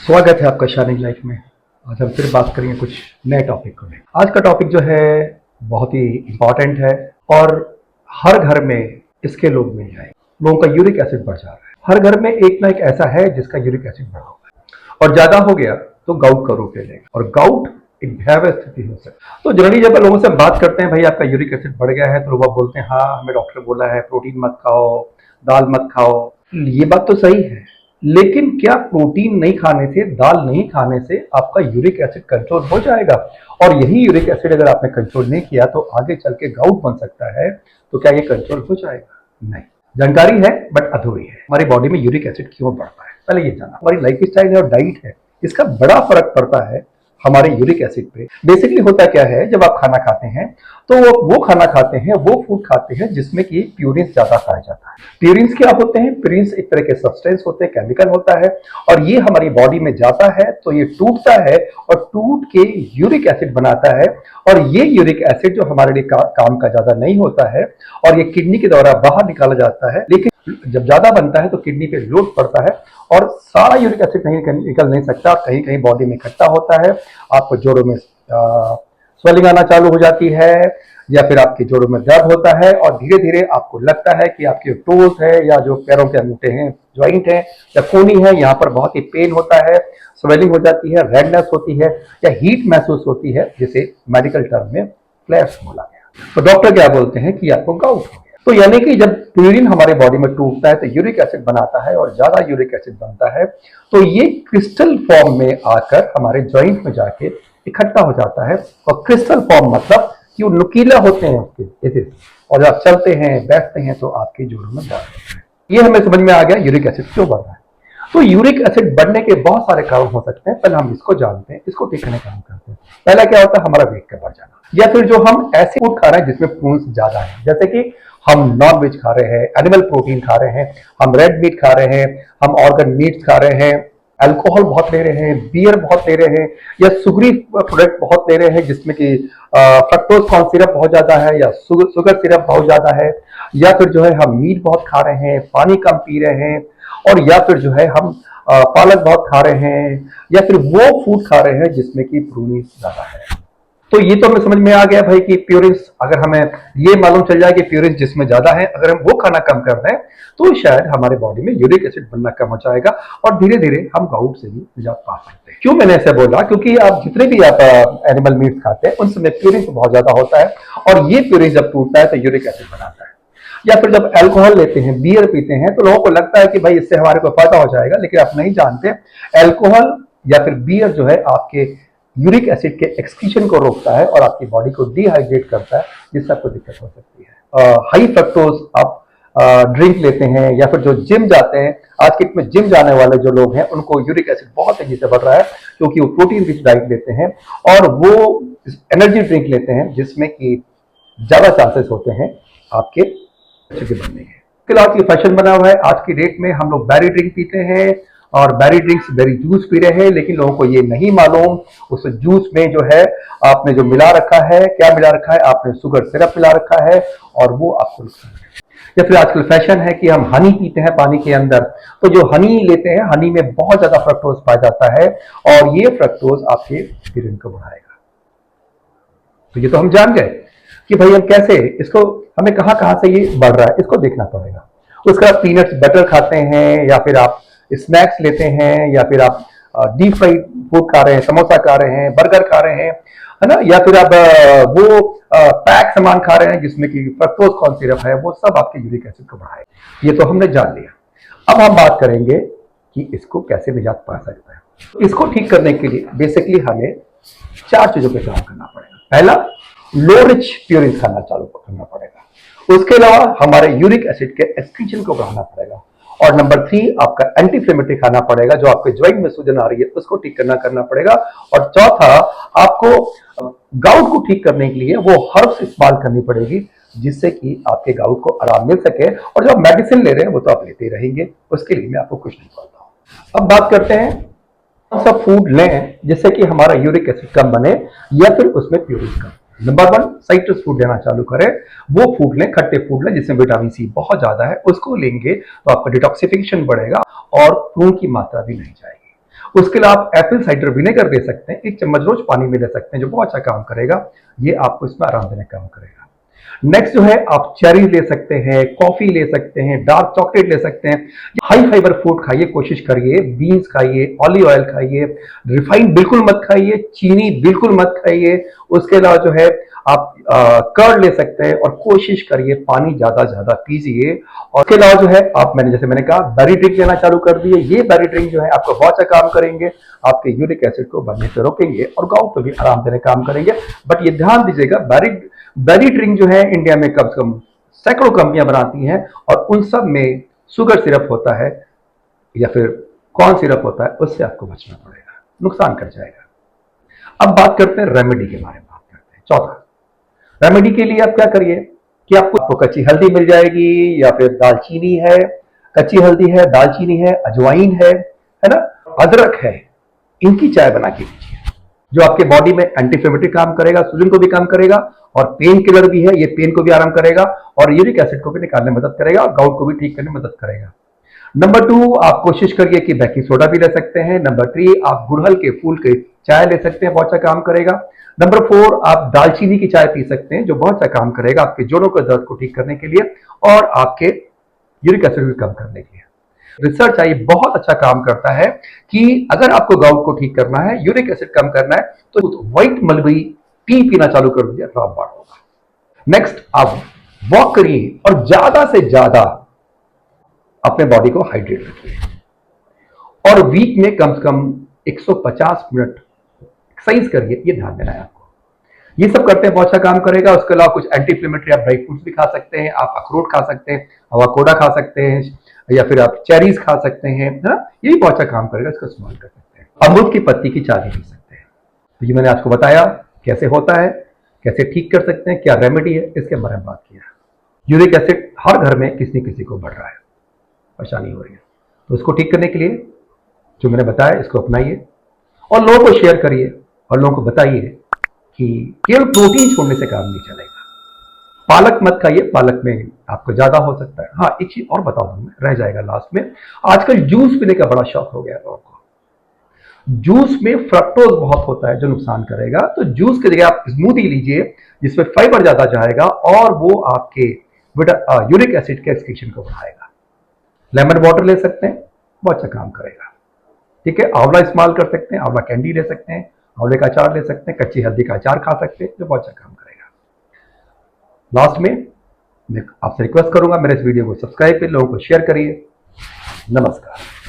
स्वागत है आपका शाइनिंग लाइफ में। आज हम फिर बात करेंगे कुछ नए टॉपिक को लेकर। आज का टॉपिक जो है बहुत ही इम्पोर्टेंट है और हर घर में इसके लोग मिल जाएंगे। लोगों का यूरिक एसिड बढ़ जा रहा है। हर घर में एक ना एक ऐसा है जिसका यूरिक एसिड बढ़ा हुआ है और ज्यादा हो गया तो गाउट का रूप ले लेगा और गाउट एक भयावह स्थिति हो सकती है। तो जनरली जब लोगों से बात करते हैं भाई आपका यूरिक एसिड बढ़ गया है तो लोग बोलते हैं हाँ हमें डॉक्टर बोला है प्रोटीन मत खाओ, दाल मत खाओ। ये बात तो सही है, लेकिन क्या प्रोटीन नहीं खाने से, दाल नहीं खाने से आपका यूरिक एसिड कंट्रोल हो जाएगा? और यही यूरिक एसिड अगर आपने कंट्रोल नहीं किया तो आगे चल के गाउट बन सकता है। तो क्या ये कंट्रोल हो जाएगा? नहीं। जानकारी है बट अधूरी है। हमारी बॉडी में यूरिक एसिड क्यों बढ़ता है पहले ये जाना। हमारी लाइफ स्टाइल है और डाइट है, इसका बड़ा फर्क पड़ता है हमारे यूरिक एसिड पे। बेसिकली होता क्या है, जब आप खाना खाते हैं तो वो खाना खाते हैं, वो फूड खाते हैं जिसमें कि प्यूरिन्स ज्यादा पाया जाता है। प्यूरिन्स क्या होते हैं? प्यूरिन्स एक तरह के सब्सटेंस होते हैं, केमिकल होता है और ये हमारी बॉडी में जाता है तो ये टूटता है और टूट के यूरिक एसिड बनाता है। और ये यूरिक एसिड जो हमारे लिए काम का ज्यादा नहीं होता है और ये किडनी के द्वारा बाहर निकाला जाता है, लेकिन जब ज्यादा बनता है तो किडनी पे लोड पड़ता है और सारा यूरिक एसिड निकल नहीं सकता, कहीं कहीं बॉडी में इकट्ठा होता है। आपको जोड़ों में स्वेलिंग आना चालू हो जाती है या फिर आपके जोड़ों में दर्द होता है और धीरे धीरे आपको लगता है कि आपके टोज है या जो पैरों के अंगूठे हैं, ज्वाइंट है या कोनी है, यहाँ पर बहुत ही पेन होता है, स्वेलिंग हो जाती है, रेडनेस होती है या हीट महसूस होती है, जिसे मेडिकल टर्म में फ्लैश बोला गया। तो डॉक्टर क्या बोलते हैं कि आपको गाउट हो गया। तो यानी कि जब प्यूरिन हमारे बॉडी में टूटता है तो यूरिक एसिड बनाता है और ज्यादा यूरिक एसिड बनता है तो ये क्रिस्टल फॉर्म में आकर हमारे जॉइंट में जाके इकट्ठा हो जाता है। और क्रिस्टल फॉर्म मतलब कि वो नुकीला होते हैं उसके एसिड, और जब चलते हैं बैठते हैं तो आपके जोड़ों में दर्द होता है। ये हमें समझ में आ गया यूरिक एसिड क्यों बढ़ रहा है। तो यूरिक एसिड बढ़ने के बहुत सारे कारण हो सकते हैं, पहले हम इसको जानते हैं, इसको ठीक करने का काम करते हैं। पहला क्या होता है? हमारा वेट का बढ़ जाना, या फिर जो हम ऐसे फूड खा रहे हैं जिसमें प्रोटीन ज्यादा है, जैसे कि हम नॉन वेज खा रहे हैं, एनिमल प्रोटीन खा रहे हैं, हम रेड मीट खा रहे हैं, हम ऑर्गन मीट खा रहे हैं, अल्कोहल बहुत ले रहे हैं, बियर बहुत ले रहे हैं या सुगरी प्रोडक्ट बहुत ले रहे हैं जिसमें कि फ्रक्टोज कॉर्न सिरप बहुत ज्यादा है या शुगर सिरप बहुत ज्यादा है, या फिर जो है हम मीट बहुत खा रहे हैं, पानी कम पी रहे हैं, और या फिर जो है हम पालक बहुत खा रहे हैं, या फिर वो फूड खा रहे हैं जिसमें कि प्रोटीन ज्यादा है। तो ये तो हमें समझ में आ गया भाई कि प्यूरिन्स, अगर हमें ये मालूम चल जाए कि प्यूरिन्स जिसमें ज्यादा है, अगर हम वो खाना कम कर दें तो शायद हमारे बॉडी में यूरिक एसिड बनना कम हो जाएगा और धीरे धीरे हम गाउट से भी निजात पा सकते हैं। क्यों मैंने ऐसे बोला? क्योंकि आप जितने भी आप एनिमल मीट खाते हैं उनमें प्यूरिन्स बहुत ज्यादा होता है और ये प्यूरिन जब टूटता है तो यूरिक एसिड बनाता है। या फिर जब अल्कोहल लेते हैं, बियर पीते हैं, तो लोगों को लगता है कि भाई इससे हमारे को फायदा हो जाएगा, लेकिन आप नहीं जानते अल्कोहल या फिर बियर जो है आपके यूरिक एसिड के एक्सक्रीशन को रोकता है और आपकी बॉडी को डिहाइड्रेट करता है, जिससे आपको दिक्कत हो सकती है। हाई फ्रक्टोज आप ड्रिंक लेते हैं या फिर जो जिम जाते हैं, आज के में जिम जाने वाले जो लोग हैं उनको यूरिक एसिड बहुत तेजी से बढ़ रहा है क्योंकि वो प्रोटीन रिच डाइट लेते हैं और वो एनर्जी ड्रिंक लेते हैं जिसमें कि ज्यादा चांसेस होते हैं आपके एसिड के बनने के। फिर आज की फैशन बना हुआ है, आज की डेट में हम लोग बैरी ड्रिंक पीते हैं और बैरी ड्रिंक्स, बेरी जूस पी रहे हैं, लेकिन लोगों को ये नहीं मालूम उस जूस में जो है आपने जो मिला रखा है, क्या मिला रखा है, आपने शुगर सिरप मिला रखा है और वो आपको नुकसान है। या फिर आजकल फैशन है कि हम हनी पीते हैं पानी के अंदर, तो जो हनी लेते हैं, हनी में बहुत ज्यादा फ्रक्टोज पाया जाता है और ये फ्रक्टोज आपके प्यूरिन को बढ़ाएगा। तो ये तो हम जान गए कि भाई हम कैसे इसको, हमें कहां से ये बढ़ रहा है इसको देखना पड़ेगा। उसका पीनट्स बटर खाते हैं या फिर आप स्नैक्स लेते हैं या फिर आप डीप फ्राइड फूड खा रहे हैं, समोसा खा रहे हैं, बर्गर खा रहे हैं, है ना, या फिर आप वो पैक सामान खा रहे हैं जिसमें कि फ्रक्टोज कॉर्न सिरप है, वो सब आपके यूरिक एसिड को बढ़ाएगा। ये तो हमने जान लिया। अब हम बात करेंगे कि इसको कैसे निजात पा सकते हैं। तो इसको ठीक करने के लिए बेसिकली हमें 4 चीजों पे काम करना पड़ेगा। पहला, लो रिच प्यूरिन खाना चालू करना पड़ेगा। उसके अलावा हमारे यूरिक एसिड के एक्सक्रीशन को बढ़ाना पड़ेगा। और नंबर 3, आपका एंटी इंफ्लेमेटरी खाना पड़ेगा, जो आपके ज्वाइंट में सूजन आ रही है उसको ठीक करना पड़ेगा। और चौथा, आपको गाउट को ठीक करने के लिए वो हर्ब्स इस्तेमाल करनी पड़ेगी जिससे कि आपके गाउट को आराम मिल सके। और जो आप मेडिसिन ले रहे हैं वो तो आप लेते ही रहेंगे, उसके लिए मैं आपको कुछ नहीं बोलता हूं। अब बात करते हैं कौन सा फूड लें जिससे कि हमारा यूरिक एसिड कम बने या फिर उसमें प्यूरिन कम। नंबर 1, साइट्रस फूड लेना चालू करें। वो फूड लें, खट्टे फूड लें जिसमें विटामिन सी बहुत ज्यादा है, उसको लेंगे तो आपका डिटॉक्सिफिकेशन बढ़ेगा और खून की मात्रा भी नहीं जाएगी। उसके लिए आप एप्पल साइडर विनेगर ले सकते हैं, 1 चम्मच रोज पानी में ले सकते हैं, जो बहुत अच्छा काम करेगा। ये आपको इसमें आराम देने का काम करेगा। नेक्स्ट जो है, आप चेरी ले सकते हैं, कॉफी ले सकते हैं, डार्क चॉकलेट ले सकते हैं। हाई फाइबर फूड खाइए, कोशिश करिए, बीन्स खाइए, ऑलिव ऑयल खाइए, रिफाइंड बिल्कुल मत खाइए, चीनी बिल्कुल मत खाइए। उसके अलावा जो है आप कर्ड ले सकते हैं और कोशिश करिए पानी ज्यादा ज्यादा पीजिए। और उसके अलावा जो है आप, मैंने कहा, बेरी ड्रिंक लेना चालू कर दिए। ये बेरी ड्रिंक जो है आपको बहुत अच्छा काम करेंगे, आपके यूरिक एसिड को बढ़ने से रोकेंगे और गाउट को भी आराम देने काम करेंगे। बट ये ध्यान दीजिएगा, बेरी ड्रिंक जो है इंडिया में कम से कम सैकड़ों कंपनियां बनाती हैं और उन सब में शुगर सिरप होता है या फिर कॉर्न सिरप होता है, उससे आपको बचना पड़ेगा, नुकसान कर जाएगा। अब बात करते हैं रेमेडी के बारे में। बात करते हैं चौथा रेमेडी के लिए आप क्या करिए कि आपको कच्ची हल्दी मिल जाएगी या फिर दालचीनी है, कच्ची हल्दी है, दालचीनी है, अजवाइन है ना, अदरक है। इनकी चाय बना के पीजिए, जो आपके बॉडी में एंटीफ्लेमेटरी काम करेगा, सूजन को भी काम करेगा और पेन किलर भी है, ये पेन को भी आराम करेगा और यूरिक एसिड को भी निकालने में मदद करेगा और गाउट को भी ठीक करने में मदद करेगा। नंबर 2, आप कोशिश करिए कि बेकिंग सोडा भी ले सकते हैं। नंबर 3, आप गुड़हल के फूल के चाय ले सकते हैं, बहुत अच्छा काम करेगा। नंबर 4, आप दालचीनी की चाय पी सकते हैं, जो बहुत अच्छा काम करेगा आपके जोड़ों के दर्द को ठीक करने के लिए और आपके यूरिक एसिड भी कम करने के लिए। रिसर्च आई बहुत अच्छा काम करता है कि अगर आपको गाउट को ठीक करना है, यूरिक एसिड कम करना है, तो व्हाइट मलबरी टी पीना चालू कर दीजिए, रामबाण होगा। नेक्स्ट, आप वॉक करिए और ज्यादा से ज्यादा अपने बॉडी को हाइड्रेट रखिए और वीक में कम से कम 150 मिनट एक्सरसाइज करिए, ये ध्यान देना है आपको। ये सब करते हैं, बहुत अच्छा काम करेगा। उसके अलावा कुछ एंटी इंफ्लेमेटरी आप ड्राई फ्रूट्स भी खा सकते हैं, आप अखरोट खा सकते हैं, अवाकोडा खा सकते हैं या फिर आप चेरीज खा सकते हैं, है ना, ये भी बहुत अच्छा काम करेगा, इसका इस्तेमाल कर सकते हैं। अमरूद की पत्ती की चाय पी सकते हैं। तो ये मैंने आपको बताया कैसे होता है, कैसे ठीक कर सकते हैं, क्या रेमेडी है, इसके बारे में बात किया। यूरिक एसिड हर घर में किसी न किसी को बढ़ रहा है, परेशानी हो रही है, तो उसको ठीक करने के लिए जो मैंने बताया, इसको अपनाइए और लोगों को शेयर करिए और लोगों को बताइए कि केवल प्रोटीन छोड़ने से काम नहीं चलेगा। पालक मत खाइए, पालक में आपको ज्यादा हो सकता है। हाँ, एक चीज और बता दूं मैं, रह जाएगा लास्ट में, आजकल जूस पीने का बड़ा शौक हो गया लोगों को। जूस में फ्रक्टोज बहुत होता है जो नुकसान करेगा, तो जूस की जगह आप स्मूदी लीजिए जिसमें फाइबर ज्यादा जाएगा और वो आपके यूरिक एसिड के एक्सक्रीशन को बढ़ाएगा। लेमन वाटर ले सकते हैं, बहुत अच्छा काम करेगा। ठीक है, आंवला इस्तेमाल कर सकते हैं, आंवला कैंडी ले सकते हैं, आंवले का अचार ले सकते हैं, कच्ची हल्दी का अचार खा सकते हैं, जो बहुत अच्छा काम करेगा। लास्ट में मैं आपसे रिक्वेस्ट करूंगा, मेरे इस वीडियो को सब्सक्राइब करिए, लोगों को शेयर करिए। नमस्कार।